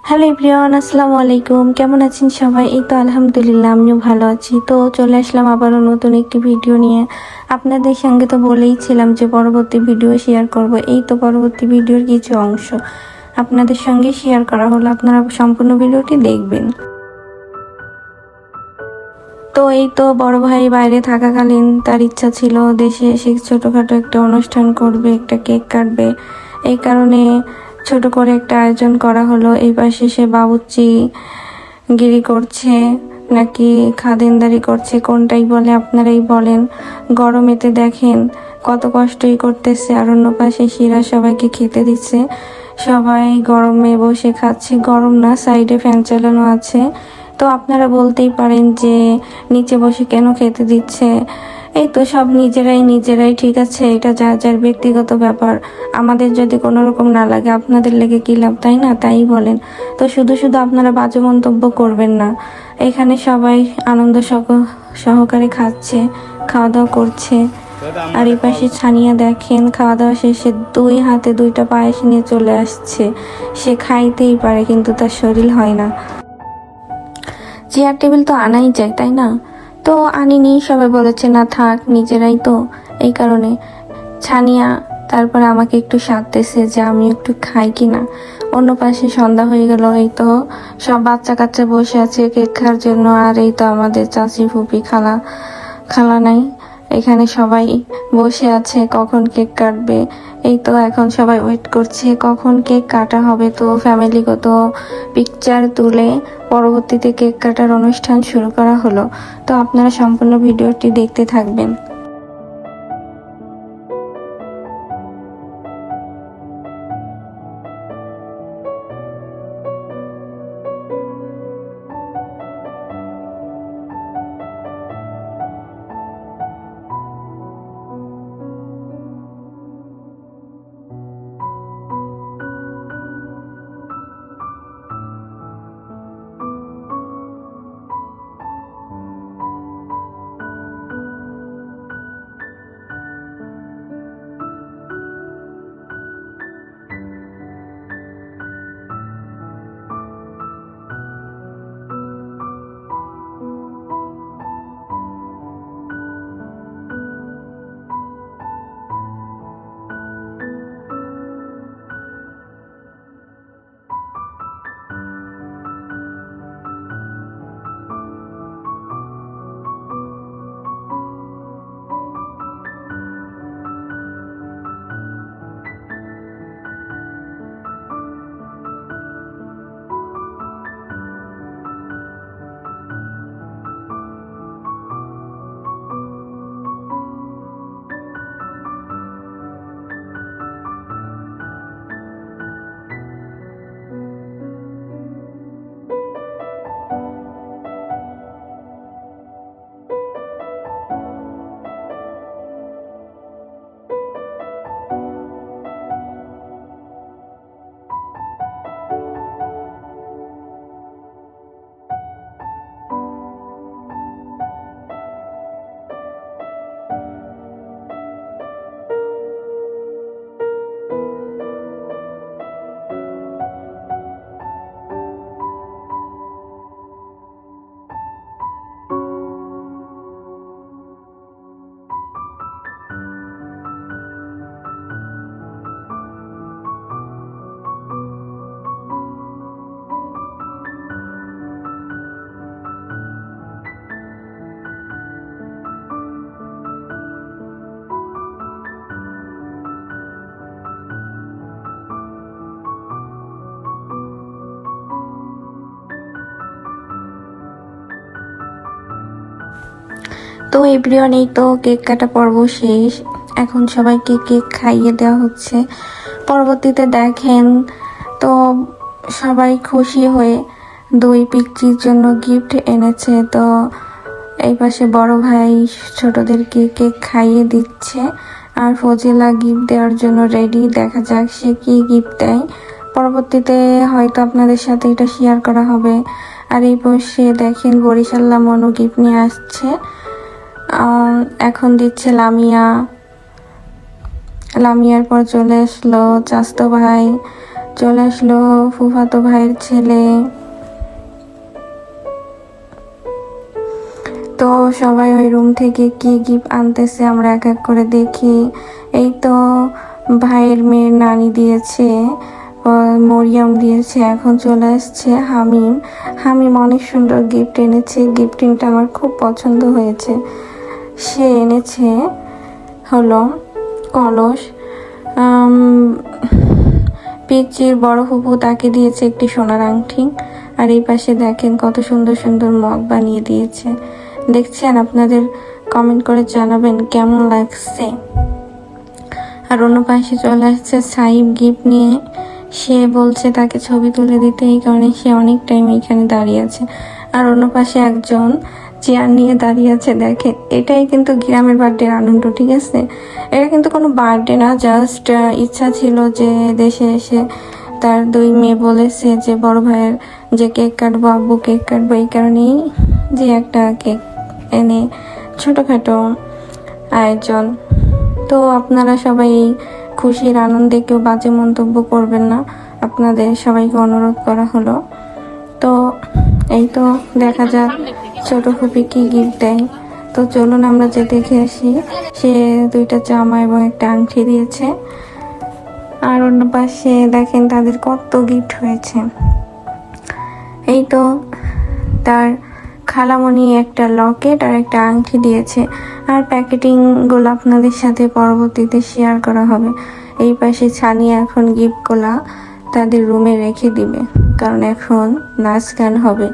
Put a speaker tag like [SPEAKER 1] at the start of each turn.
[SPEAKER 1] Hello everyone, আসসালামু আলাইকুম। কেমন আছেন সবাই? এই তো আলহামদুলিল্লাহ, আমিও ভালো আছি। তো চলে আসলাম আবারও নতুন একটি ভিডিও নিয়ে। আপনাদের সঙ্গে তো বলেইছিলাম যে পরবর্তী ভিডিও শেয়ার করব। এই তো পরবর্তী ভিডিওর কিছু অংশ আপনাদের সঙ্গে শেয়ার করা হলো, আপনারা সম্পূর্ণ ভিডিওটি দেখবেন। তো এই তো বড় ভাই বাইরে থাকাকালীন তার ইচ্ছা ছিল দেশে এসে ছোটখাটো একটা অনুষ্ঠান করবে, একটা কেক কাটবে। এই কারণে ছোট করে একটা আয়োজন করা হলো। এই পাশে সে বাবুর্চি গিরি করছে নাকি খাদেনদারি করছে, কোনটাই বলে আপনারাই বলেন। গরমেতে দেখেন কত কষ্টই করতেছে, আর অন্য পাশে শিরা সবাইকে খেতে দিচ্ছে। সবাই গরমে বসে খাচ্ছে, গরম না, সাইডে ফ্যান চালানো আছে। তো আপনারা বলতেই পারেন যে নিচে বসে কেন খেতে দিচ্ছে। এই তো সব নিজেরাই ঠিক আছে, এটা যার যার ব্যক্তিগত ব্যাপার। আমাদের যদি কোনো রকম না লাগে, আপনাদের লেগে কি লাভ, তাই না? তাই বলেন। তো শুধু আপনারা বাজে মন্তব্য করবেন না। এখানে সবাই আনন্দ সহকারে খাচ্ছে, খাওয়া দাওয়া করছে। আর এই পাশে ছানিয়া দেখেন খাওয়া দাওয়া শেষে 2 হাতে 2টা পায়েস নিয়ে চলে আসছে। সে খাইতেই পারে কিন্তু তার শরীর হয় না। চেয়ার টেবিল তো আনাই যায়, তাই না? তো আনিনি, সবাই বলেছে না থাক, নিজেরাই তো। এই কারণে ছানিয়া তারপরে আমাকে একটু সাধতেছে যে আমি একটু খাই কিনা। অন্য পাশে সন্ধ্যা হয়ে গেল। এই তো সব বাচ্চা কাচ্চা বসে আছে কেক খাওয়ার জন্য। আর এই তো আমাদের চাচি ফুপি খালা নাই, এখানে সবাই বসে আছে কখন কেক কাটবে। এই তো এখন সবাই ওয়েট করছে কখন কেক কাটা হবে। তো ফ্যামিলিগত পিকচার তুলে পরবর্তীতে কেক কাটার অনুষ্ঠান শুরু করা হলো। তো আপনারা সম্পূর্ণ ভিডিওটি দেখতে থাকবেন। তো এভরিওয়ান, এই তো কেক কাটা পর্ব শেষ। এখন সবাইকে কেক খাইয়ে দেওয়া হচ্ছে। পরবর্তীতে দেখেন তো সবাই খুশি হয়ে 2 পিচ্চির জন্য গিফট এনেছে। তো এই পাশে বড় ভাই ছোটদেরকে কেক খাইয়ে দিচ্ছে, আর ফজিলা গিফট দেওয়ার জন্য রেডি। দেখা যাক সে কি গিফট দেয়। পরবর্তীতে হয়তো আপনাদের সাথে এটা শেয়ার করা হবে। আর এই পাশে দেখেন বরিশাল্লা মনু গিফট নিয়ে আসছে। এখন দিচ্ছে লামিয়ার পর চলে আসলো চাস্তো ভাই, চলে আসলো ফুফাতো ভাইয়ের ছেলে। তো সবাই ওই রুম থেকে কি গিফট আনতেছে আমরা এক এক করে দেখি। এই তো ভাইয়ের মেয়ের নানি দিয়েছে, মরিয়ম দিয়েছে, এখন চলে আসছে হামিম। হামিম অনেক সুন্দর গিফট এনেছে, গিফটিংটা আমার খুব পছন্দ হয়েছে। সে এনেছে হলো কলস। পিচির বড় ফুপু তাকে দিয়েছে একটি সোনার আংটি। আর এই পাশে দেখেন কত সুন্দর সুন্দর মগ বানিয়ে দিয়েছে। দেখছেন, আপনাদের কমেন্ট করে জানাবেন কেমন লাগছে। আর অন্য পাশে চলে আসছে সাইব গিফট নিয়ে। সে বলছে তাকে ছবি তুলে দিতে, এই কারণে সে অনেক টাইম এখানে দাঁড়িয়ে আছে। আর অন্য পাশে একজন চেয়ার নিয়ে দাঁড়িয়ে আছে। দেখেন, এটাই কিন্তু গ্রামের বার্থডের আনন্দ, ঠিক আছে? এটা কিন্তু কোনো বার্থডে না, জাস্ট ইচ্ছা ছিল যে দেশে এসে তার দুই মেয়ে বলেছে যে বড় ভাইয়ের যে কেক কাটবো, আব্বু কেক কাটবো, এই কারণেই যে একটা কেক এনে ছোটোখাটো আয়োজন। তো আপনারা সবাই খুশির আনন্দে কেউ বাজে মন্তব্য করবেন না, আপনাদের সবাইকে অনুরোধ করা হলো। তো এই তো দেখা যাক ছোট ফুপি কি গিফট দেয়। তো চলুন আমরা যে দেখে আসি। সে 2টা জামা এবং একটা আংটি দিয়েছে। আর অন্য পাশে দেখেন তাদের কত গিফট হয়েছে। এই তো তার খালামণি একটা লকেট আর একটা আংটি দিয়েছে। আর প্যাকেটিংগুলো আপনাদের সাথে পরবর্তীতে শেয়ার করা হবে। এই পাশে ছানিয়া এখন গিফটগুলা তাদের রুমে রেখে দিবে, কারণ এখন নাচ গান হবে।